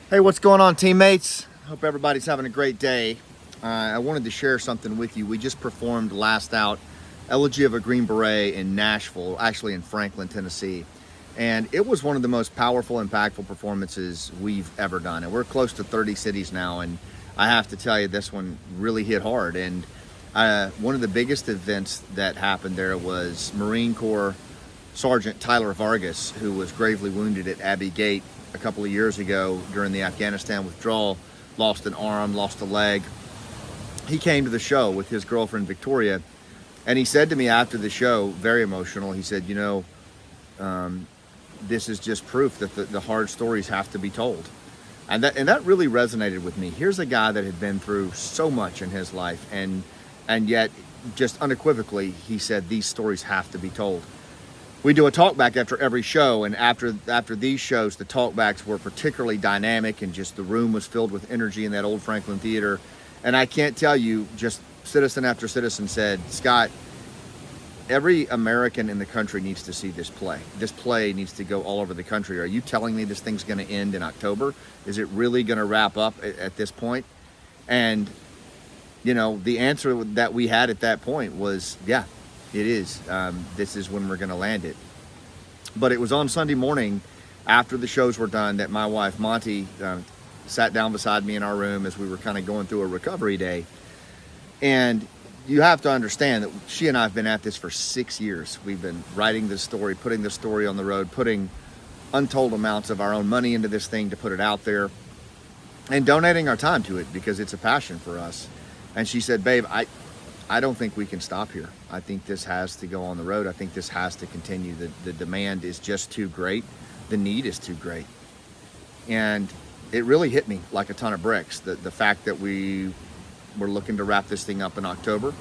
Hey, what's going on, teammates? Hope everybody's having a great day. I wanted to share something with you. We just performed last out Elegy of a Green Beret in Nashville, actually in Franklin, Tennessee. And it was one of the most powerful, impactful performances we've ever done. And we're close to 30 cities now, and I have to tell you, this one really hit hard. And one of the biggest events that happened there was Marine Corps Sergeant Tyler Vargas, who was gravely wounded at Abbey Gate a couple of years ago during the Afghanistan withdrawal, lost an arm, lost a leg. He came to the show with his girlfriend Victoria, and he said to me after the show, very emotional, he said, this is just proof that the hard stories have to be told. And that really resonated with me. Here's a guy that had been through so much in his life, and yet just unequivocally he said these stories have to be told. We do a talkback after every show, and after these shows, the talkbacks were particularly dynamic, and just the room was filled with energy in that old Franklin Theater. And I can't tell you, just citizen after citizen said, Scott, every American in the country needs to see this play. This play needs to go all over the country. Are you telling me this thing's going to end in October? Is it really going to wrap up at this point? And, the answer that we had at that point was, yeah. It is. This is when we're going to land it. But it was on Sunday morning after the shows were done that my wife, Monty, sat down beside me in our room as we were kind of going through a recovery day. And you have to understand that she and I have been at this for 6 years. We've been writing this story, putting this story on the road, putting untold amounts of our own money into this thing to put it out there, and donating our time to it because it's a passion for us. And she said, babe, I don't think we can stop here. I think this has to go on the road. I think this has to continue. The demand is just too great. The need is too great. And it really hit me like a ton of bricks, the fact that we were looking to wrap this thing up in October.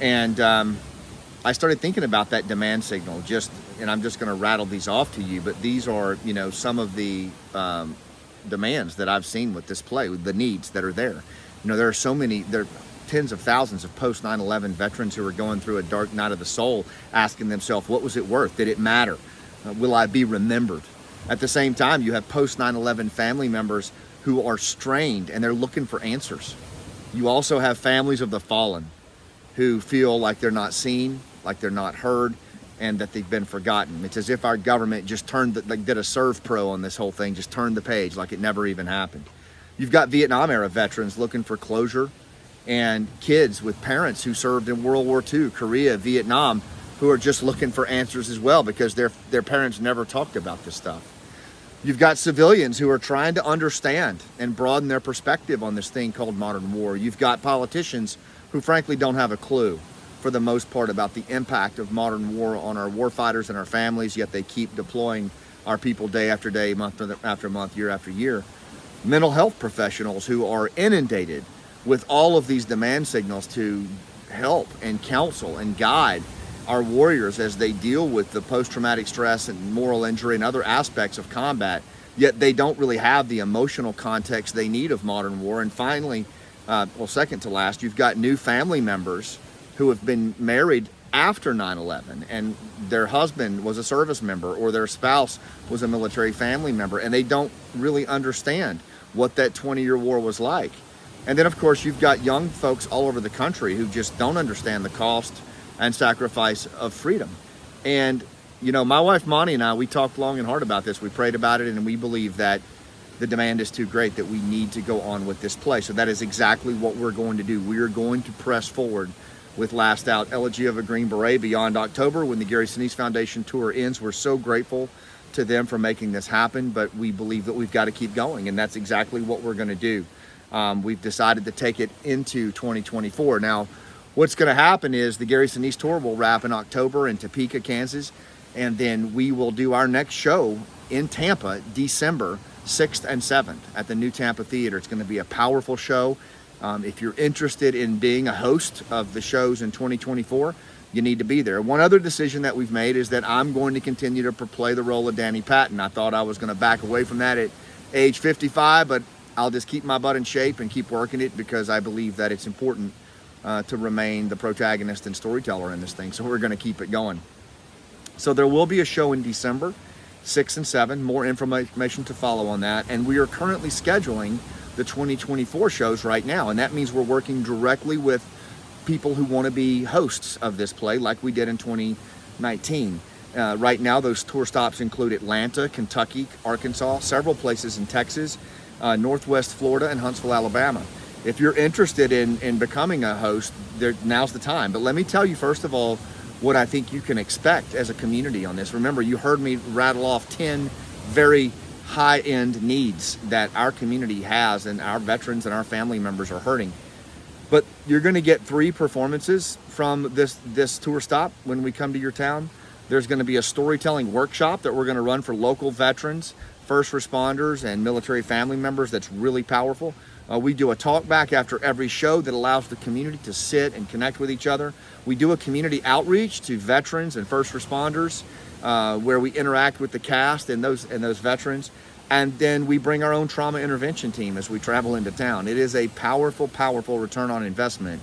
And I started thinking about that demand signal, and I'm just going to rattle these off to you, but these are, some of the demands that I've seen with this play, with the needs that are there. There are so many, tens of thousands of post 9/11 veterans who are going through a dark night of the soul, asking themselves, what was it worth? Did it matter? Will I be remembered? At the same time, you have post 9/11 family members who are strained and they're looking for answers. You also have families of the fallen who feel like they're not seen, like they're not heard, and that they've been forgotten. It's as if our government just did a serve pro on this whole thing, just turned the page like it never even happened. You've got Vietnam era veterans looking for closure, and kids with parents who served in World War II, Korea, Vietnam, who are just looking for answers as well because their parents never talked about this stuff. You've got civilians who are trying to understand and broaden their perspective on this thing called modern war. You've got politicians who frankly don't have a clue for the most part about the impact of modern war on our warfighters and our families, yet they keep deploying our people day after day, month after month, year after year. Mental health professionals who are inundated with all of these demand signals to help and counsel and guide our warriors as they deal with the post-traumatic stress and moral injury and other aspects of combat, yet they don't really have the emotional context they need of modern war. And finally, second to last, you've got new family members who have been married after 9/11 and their husband was a service member or their spouse was a military family member, and they don't really understand what that 20-year war was like. And then, of course, you've got young folks all over the country who just don't understand the cost and sacrifice of freedom. And, my wife, Monty, and I, we talked long and hard about this. We prayed about it, and we believe that the demand is too great, that we need to go on with this play. So that is exactly what we're going to do. We are going to press forward with Last Out, Elegy of a Green Beret, beyond October when the Gary Sinise Foundation tour ends. We're so grateful to them for making this happen, but we believe that we've got to keep going, and that's exactly what we're going to do. We've decided to take it into 2024. Now, what's going to happen is the Gary Sinise tour will wrap in October in Topeka, Kansas, and then we will do our next show in Tampa, December 6th and 7th at the new Tampa Theater. It's going to be a powerful show. If you're interested in being a host of the shows in 2024, you need to be there. One other decision that we've made is that I'm going to continue to play the role of Danny Patton. I thought I was going to back away from that at age 55, but I'll just keep my butt in shape and keep working it because I believe that it's important to remain the protagonist and storyteller in this thing. So we're going to keep it going. So there will be a show in December. 6 and 7. More information to follow on that. And we are currently scheduling the 2024 shows right now. And that means we're working directly with people who want to be hosts of this play like we did in 2019. Right now, those tour stops include Atlanta, Kentucky, Arkansas, several places in Texas, Northwest Florida, and Huntsville, Alabama. If you're interested in becoming a host, now's the time. But let me tell you, first of all, what I think you can expect as a community on this. Remember, you heard me rattle off 10 very high-end needs that our community has and our veterans and our family members are hurting. But you're going to get 3 performances from this tour stop when we come to your town. There's going to be a storytelling workshop that we're going to run for local veterans, first responders, and military family members that's really powerful. We do a talk back after every show that allows the community to sit and connect with each other. We do a community outreach to veterans and first responders where we interact with the cast and those veterans. And then we bring our own trauma intervention team as we travel into town. It is a powerful, powerful return on investment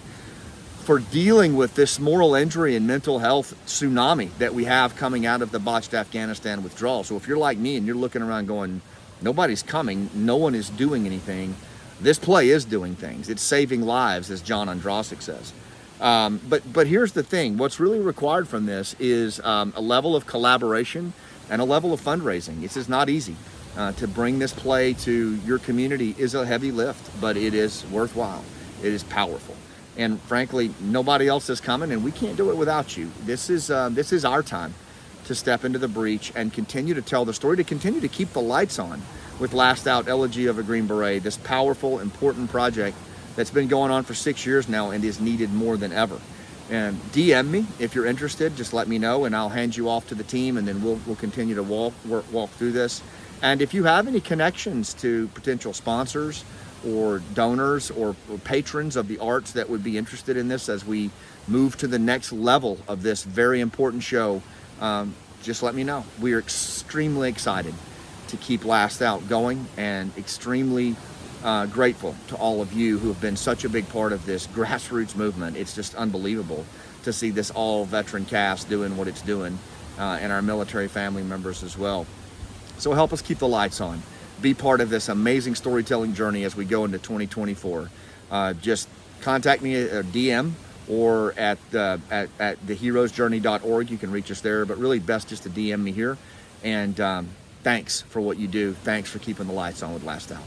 for dealing with this moral injury and mental health tsunami that we have coming out of the botched Afghanistan withdrawal. So if you're like me and you're looking around going, nobody's coming, no one is doing anything, this play is doing things. It's saving lives, as John Ondrasik says. But here's the thing. What's really required from this is a level of collaboration and a level of fundraising. This is not easy. To bring this play to your community is a heavy lift, but it is worthwhile. It is powerful. And frankly, nobody else is coming, and we can't do it without you. This is our time to step into the breach and continue to tell the story, to continue to keep the lights on with Last Out, Elegy of a Green Beret, this powerful, important project that's been going on for 6 years now and is needed more than ever. And DM me if you're interested. Just let me know, and I'll hand you off to the team, and then we'll continue to walk through this. And if you have any connections to potential sponsors or donors or patrons of the arts that would be interested in this as we move to the next level of this very important show, just let me know. We are extremely excited to keep Last Out going, and extremely grateful to all of you who have been such a big part of this grassroots movement. It's just unbelievable to see this all veteran cast doing what it's doing, and our military family members as well. So help us keep the lights on. Be part of this amazing storytelling journey as we go into 2024. Just contact me at DM or at theheroesjourney.org. You can reach us there, but really best just to DM me here. And thanks for what you do. Thanks for keeping the lights on with Last Out.